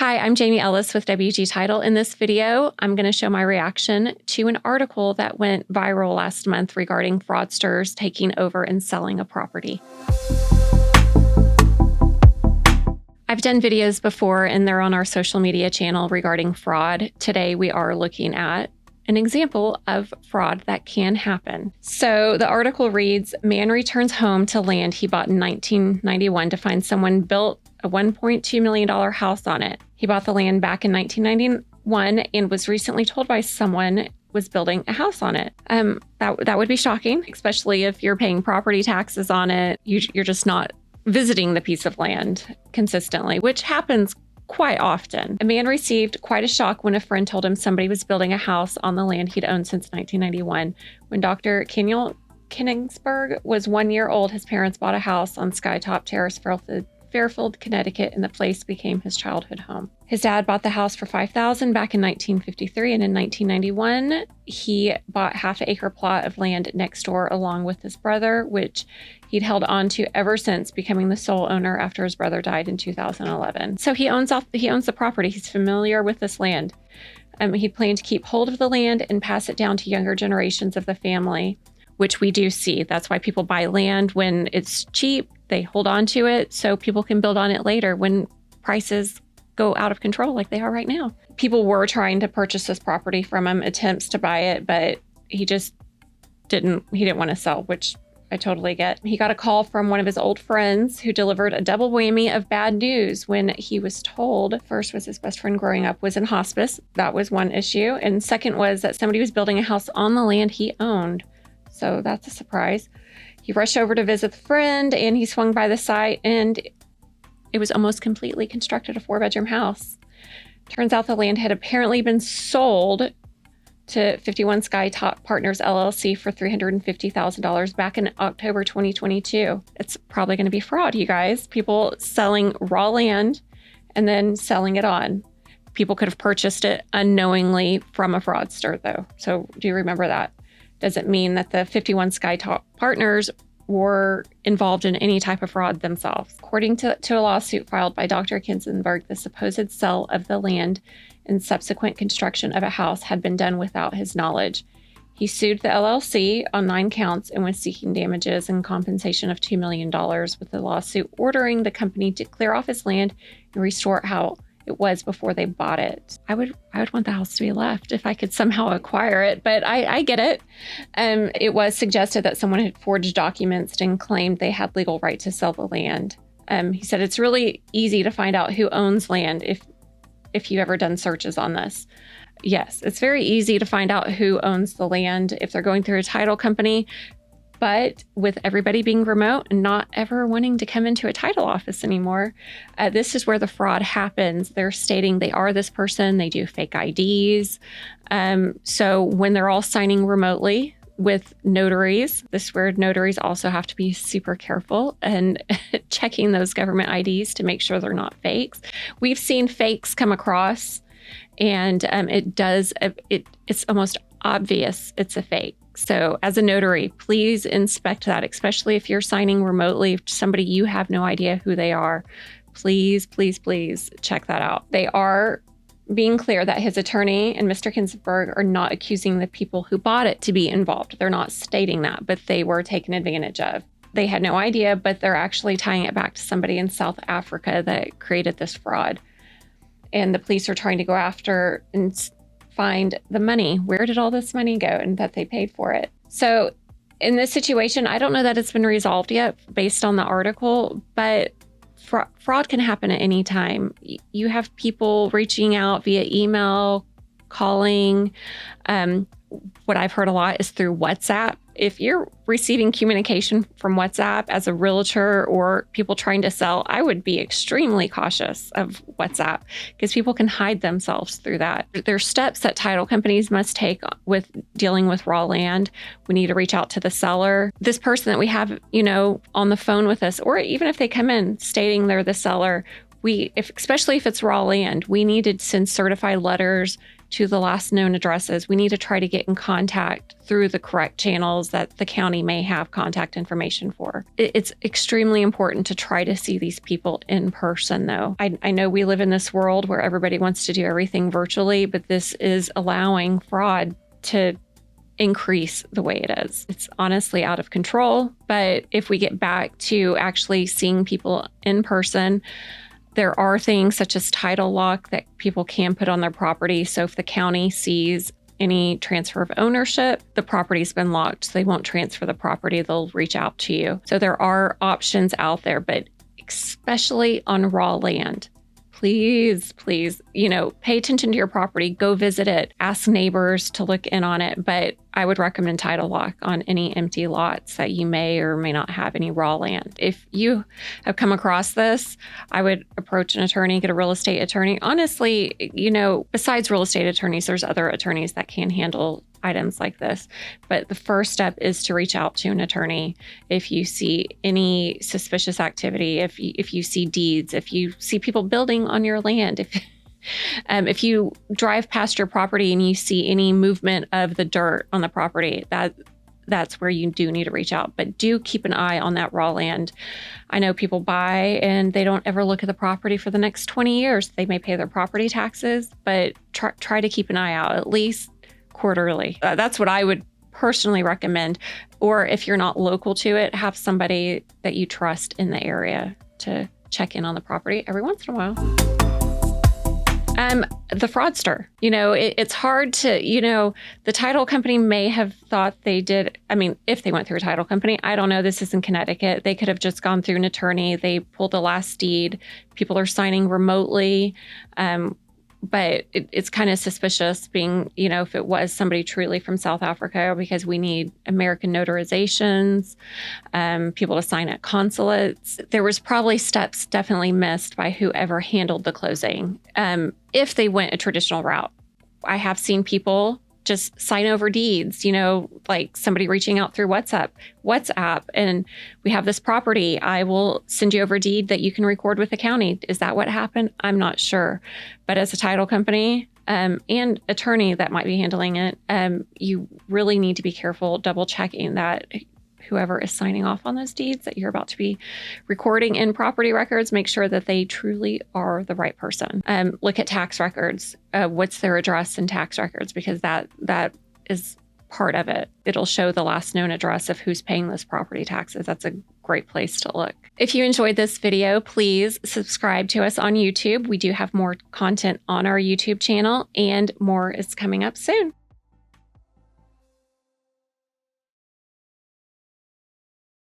Hi, I'm Jamie Ellis with WG Title. In this video, I'm going to show my reaction to an article that went viral last month regarding fraudsters taking over and selling a property. I've done videos before and they're on our social media channel regarding fraud. Today, we are looking at an example of fraud that can happen. So the article reads, man returns home to land he bought in 1991 to find someone built a $1.2 million house on it. He bought the land back in 1991 and was recently told by someone was building a house on it. That would be shocking, especially if you're paying property taxes on it. You're just not visiting the piece of land consistently, which happens quite often. A man received quite a shock when a friend told him somebody was building a house on the land he'd owned since 1991. When Dr. Kenningsberg was 1 year old, his parents bought a house on Skytop Terrace, Fairfield, Connecticut, and the place became his childhood home. His dad bought the house for $5,000 back in 1953, and in 1991, he bought half-acre plot of land next door along with his brother, which he'd held on to ever since, becoming the sole owner after his brother died in 2011. So he owns the property. He's familiar with this land. He planned to keep hold of the land and pass it down to younger generations of the family, which we do see. That's why people buy land when it's cheap. They hold on to it so people can build on it later when prices go out of control like they are right now. People were trying to purchase this property from him, attempts to buy it, but he didn't want to sell, which I totally get. He got a call from one of his old friends who delivered a double whammy of bad news when he was told first was his best friend growing up was in hospice. That was one issue. And second was that somebody was building a house on the land he owned. So that's a surprise. He rushed over to visit the friend and he swung by the site and it was almost completely constructed, a 4-bedroom house. Turns out the land had apparently been sold to 51 Skytop Partners LLC for $350,000 back in October 2022. It's probably going to be fraud, you guys. People selling raw land and then selling it on. People could have purchased it unknowingly from a fraudster though. So do you remember that? Doesn't mean that the 51 Skytop Partners were involved in any type of fraud themselves. According to a lawsuit filed by Dr. Kenningsberg, the supposed sale of the land and subsequent construction of a house had been done without his knowledge. He sued the LLC on 9 counts and was seeking damages and compensation of $2 million, with the lawsuit ordering the company to clear off his land and restore it how it was before they bought it. I would want the house to be left if I could somehow acquire it, but I get it. It was suggested that someone had forged documents and claimed they had legal right to sell the land. He said it's really easy to find out who owns land if you've ever done searches on this. Yes, it's very easy to find out who owns the land if they're going through a title company. But with everybody being remote and not ever wanting to come into a title office anymore, this is where the fraud happens. They're stating they are this person. They do fake IDs. So when they're all signing remotely with notaries, this is where notaries also have to be super careful and checking those government IDs to make sure they're not fakes. We've seen fakes come across and it's almost obvious it's a fake. So as a notary, please inspect that, especially if you're signing remotely to somebody you have no idea who they are. Please, please, please check that out. They are being clear that his attorney and Mr. Kenningsberg are not accusing the people who bought it to be involved. They're not stating that, but they were taken advantage of. They had no idea, but they're actually tying it back to somebody in South Africa that created this fraud. And the police are trying to go after and find the money. Where did all this money go and that they paid for it? So in this situation, I don't know that it's been resolved yet based on the article, but fraud can happen at any time. You have people reaching out via email, calling. What I've heard a lot is through WhatsApp. If you're receiving communication from WhatsApp as a realtor or people trying to sell, I would be extremely cautious of WhatsApp because people can hide themselves through that. There's steps that title companies must take with dealing with raw land. We need to reach out to the seller. This person that we have, on the phone with us, or even if they come in stating they're the seller, especially if it's raw land, we need to send certified letters to the last known addresses. We need to try to get in contact through the correct channels that the county may have contact information for. It's extremely important to try to see these people in person, though. I know we live in this world where everybody wants to do everything virtually, but this is allowing fraud to increase the way it is. It's honestly out of control. But if we get back to actually seeing people in person, there are things such as title lock that people can put on their property. So if the county sees any transfer of ownership, the property's been locked, so they won't transfer the property. They'll reach out to you. So there are options out there, but especially on raw land, please, pay attention to your property, go visit it, ask neighbors to look in on it. But I would recommend title lock on any empty lots that you may or may not have any raw land. If you have come across this, I would approach an attorney, get a real estate attorney. Honestly, besides real estate attorneys, there's other attorneys that can handle items like this. But the first step is to reach out to an attorney if you see any suspicious activity, if you see deeds, if you see people building on your land, if you drive past your property and you see any movement of the dirt on the property, that's where you do need to reach out. But do keep an eye on that raw land. I know people buy and they don't ever look at the property for the next 20 years. They may pay their property taxes, but try to keep an eye out at least quarterly. That's what I would personally recommend. Or if you're not local to it, have somebody that you trust in the area to check in on the property every once in a while. The fraudster, it's hard to, the title company may have thought they did. I mean, if they went through a title company, I don't know. This is in Connecticut. They could have just gone through an attorney. They pulled the last deed. People are signing remotely. But it's kind of suspicious being, if it was somebody truly from South Africa, because we need American notarizations, people to sign at consulates. There was probably steps definitely missed by whoever handled the closing. If they went a traditional route, I have seen people just sign over deeds, like somebody reaching out through WhatsApp, and we have this property. I will send you over a deed that you can record with the county. Is that what happened? I'm not sure. But as a title company and attorney that might be handling it, you really need to be careful, double checking that whoever is signing off on those deeds that you're about to be recording in property records, make sure that they truly are the right person. Look at tax records. What's their address in tax records? Because that is part of it. It'll show the last known address of who's paying those property taxes. That's a great place to look. If you enjoyed this video, please subscribe to us on YouTube. We do have more content on our YouTube channel, and more is coming up soon.